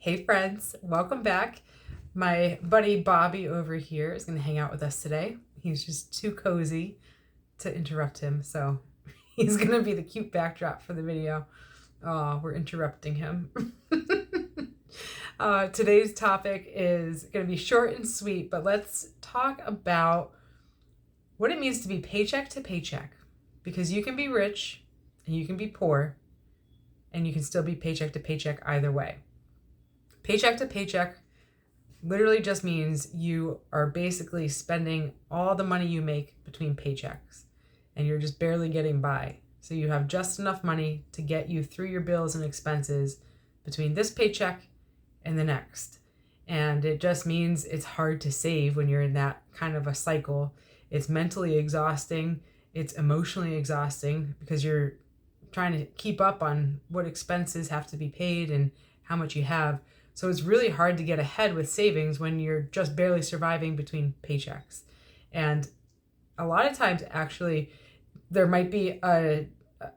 Hey friends, welcome back. My buddy Bobby over here is going to hang out with us today. He's just too cozy to interrupt him, so he's going to be the cute backdrop for the video. Oh, we're interrupting him. Today's topic is going to be short and sweet, but let's talk about what it means to be paycheck to paycheck. Because you can be rich and you can be poor, and you can still be paycheck to paycheck either way. Paycheck to paycheck literally just means you are basically spending all the money you make between paychecks and you're just barely getting by. So you have just enough money to get you through your bills and expenses between this paycheck and the next. And it just means it's hard to save when you're in that kind of a cycle. It's mentally exhausting. It's emotionally exhausting because you're trying to keep up on what expenses have to be paid and how much you have. So it's really hard to get ahead with savings when you're just barely surviving between paychecks. And a lot of times, actually, there might be an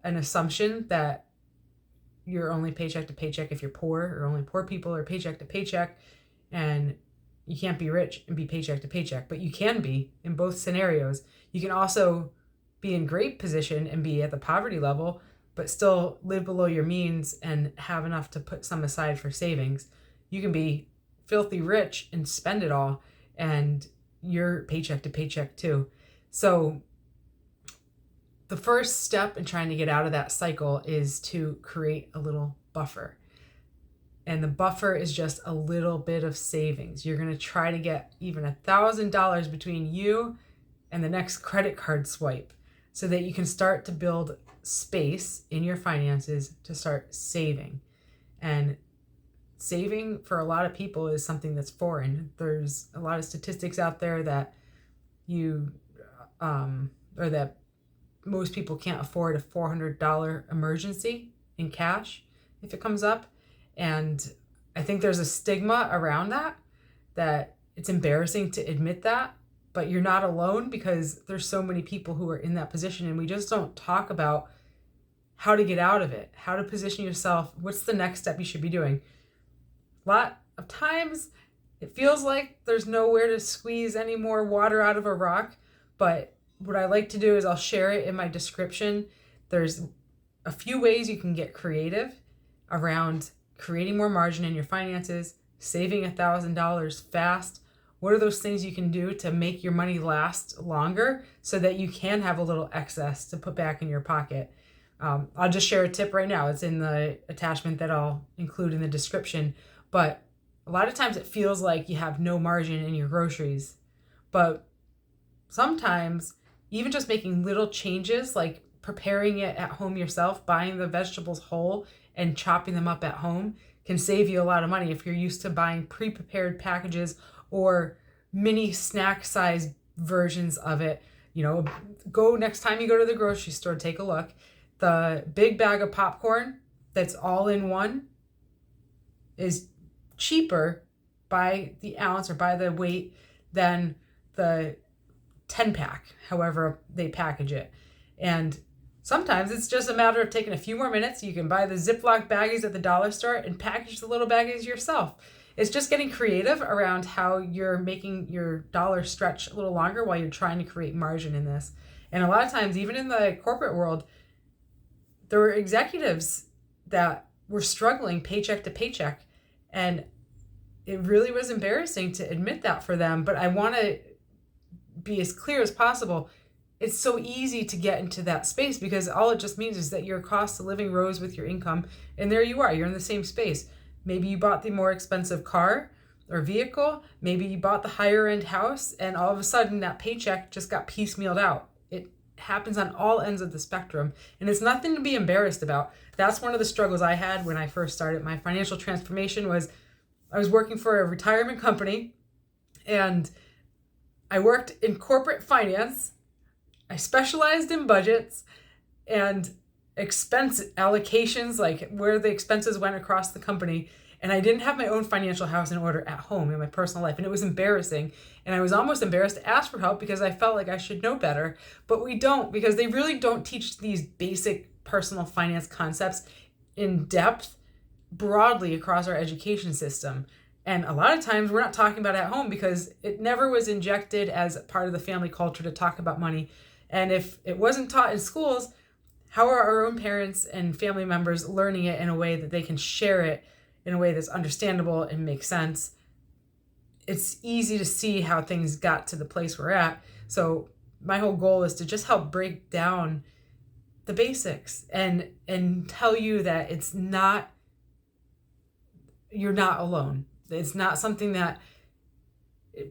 assumption that you're only paycheck to paycheck if you're poor, or only poor people are paycheck to paycheck, and you can't be rich and be paycheck to paycheck. But you can be in both scenarios. You can also be in great position and be at the poverty level, but still live below your means and have enough to put some aside for savings. You can be filthy rich and spend it all, and you're paycheck to paycheck too. So the first step in trying to get out of that cycle is to create a little buffer. And the buffer is just a little bit of savings. You're going to try to get even $1,000 between you and the next credit card swipe so that you can start to build space in your finances to start saving. And saving for a lot of people is something that's foreign. There's a lot of statistics out there that or that most people can't afford a $400 emergency in cash if it comes up. And I think there's a stigma around that it's embarrassing to admit that, but you're not alone because there's so many people who are in that position, and we just don't talk about how to get out of it, how to position yourself, what's the next step you should be doing. A lot of times it feels like there's nowhere to squeeze any more water out of a rock, but what I like to do is I'll share it in my description. There's a few ways you can get creative around creating more margin in your finances, saving $1,000 fast. What are those things you can do to make your money last longer so that you can have a little excess to put back in your pocket? I'll just share a tip right now. It's in the attachment that I'll include in the description. But a lot of times it feels like you have no margin in your groceries. But sometimes even just making little changes, like preparing it at home yourself, buying the vegetables whole and chopping them up at home, can save you a lot of money if you're used to buying pre-prepared packages or mini snack size versions of it. Go next time you go to the grocery store, take a look. The big bag of popcorn that's all in one is cheaper by the ounce or by the weight than the 10-pack, however they package it. And sometimes it's just a matter of taking a few more minutes. You can buy the Ziploc baggies at the dollar store and package the little baggies yourself. It's just getting creative around how you're making your dollar stretch a little longer while you're trying to create margin in this. And a lot of times, even in the corporate world, there were executives that were struggling paycheck to paycheck. And it really was embarrassing to admit that for them. But I want to be as clear as possible. It's so easy to get into that space because all it just means is that your cost of living rose with your income. And there you are. You're in the same space. Maybe you bought the more expensive car or vehicle. Maybe you bought the higher end house. And all of a sudden that paycheck just got piecemealed out. It happens on all ends of the spectrum. And it's nothing to be embarrassed about. That's one of the struggles I had when I first started my financial transformation. Was I was working for a retirement company, and I worked in corporate finance. I specialized in budgets and expense allocations, like where the expenses went across the company. And I didn't have my own financial house in order at home in my personal life. And it was embarrassing. And I was almost embarrassed to ask for help because I felt like I should know better. But we don't, because they really don't teach these basic personal finance concepts in depth broadly across our education system. And a lot of times we're not talking about it at home because it never was injected as part of the family culture to talk about money. And if it wasn't taught in schools, how are our own parents and family members learning it in a way that they can share it in a way that's understandable and makes sense? It's easy to see how things got to the place we're at. So my whole goal is to just help break down the basics and tell you that you're not alone. It's not something that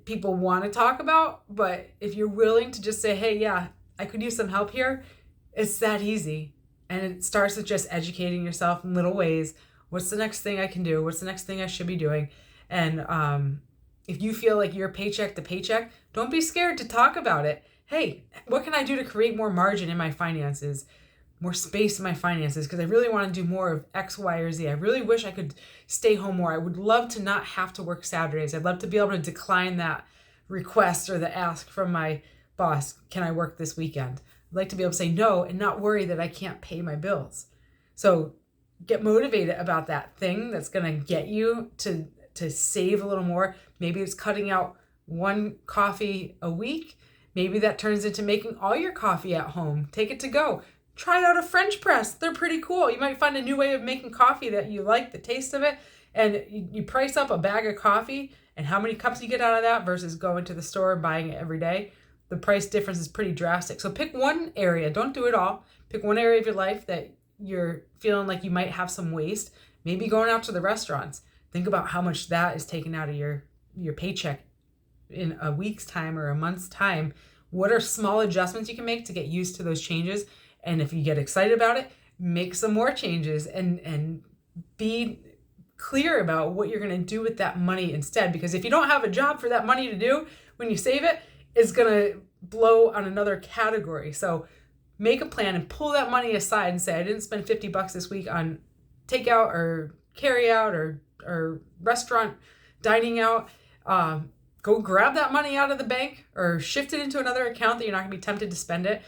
people want to talk about, but if you're willing to just say, hey, yeah, I could use some help here, it's that easy. And it starts with just educating yourself in little ways. What's the next thing I can do? What's the next thing I should be doing? And if you feel like you're paycheck to paycheck, don't be scared to talk about it. Hey, what can I do to create more margin in my finances? More space in my finances, because I really want to do more of X, Y, or Z. I really wish I could stay home more. I would love to not have to work Saturdays. I'd love to be able to decline that request or the ask from my boss. Can I work this weekend? I'd like to be able to say no and not worry that I can't pay my bills. So get motivated about that thing that's going to get you to save a little more. Maybe it's cutting out one coffee a week. Maybe that turns into making all your coffee at home. Take it to go. Try out a French press. They're pretty cool. You might find a new way of making coffee that you like the taste of it. And you price up a bag of coffee and how many cups you get out of that versus going to the store and buying it every day. The price difference is pretty drastic. So pick one area. Don't do it all. Pick one area of your life that you're feeling like you might have some waste. Maybe going out to the restaurants. Think about how much that is taken out of your paycheck in a week's time or a month's time. What are small adjustments you can make to get used to those changes? And if you get excited about it, make some more changes and be clear about what you're going to do with that money instead. Because if you don't have a job for that money to do, when you save it, it's going to blow on another category. So make a plan and pull that money aside and say, I didn't spend $50 this week on takeout or carry out or restaurant dining out. Go grab that money out of the bank or shift it into another account that you're not going to be tempted to spend it.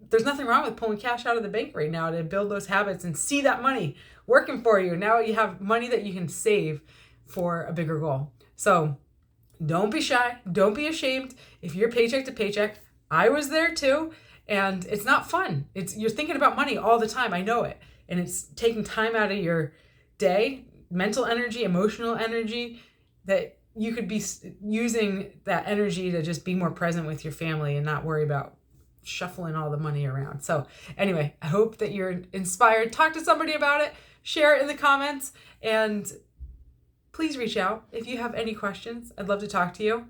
There's nothing wrong with pulling cash out of the bank right now to build those habits and see that money working for you. Now you have money that you can save for a bigger goal. So don't be shy. Don't be ashamed. If you're paycheck to paycheck, I was there too. And it's not fun. You're thinking about money all the time. I know it. And it's taking time out of your day, mental energy, emotional energy, that you could be using that energy to just be more present with your family and not worry about shuffling all the money around. So anyway, I hope that you're inspired. Talk to somebody about it. Share it in the comments. And please reach out if you have any questions. I'd love to talk to you.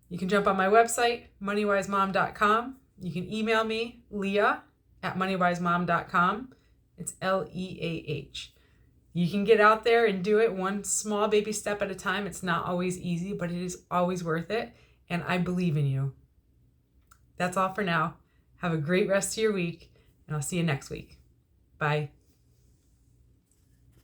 You can jump on my website, moneywisemom.com. You can email me, leah@moneywisemom.com. It's LEAH. You can get out there and do it one small baby step at a time. It's not always easy, but it is always worth it. And I believe in you. That's all for now. Have a great rest of your week, and I'll see you next week. Bye.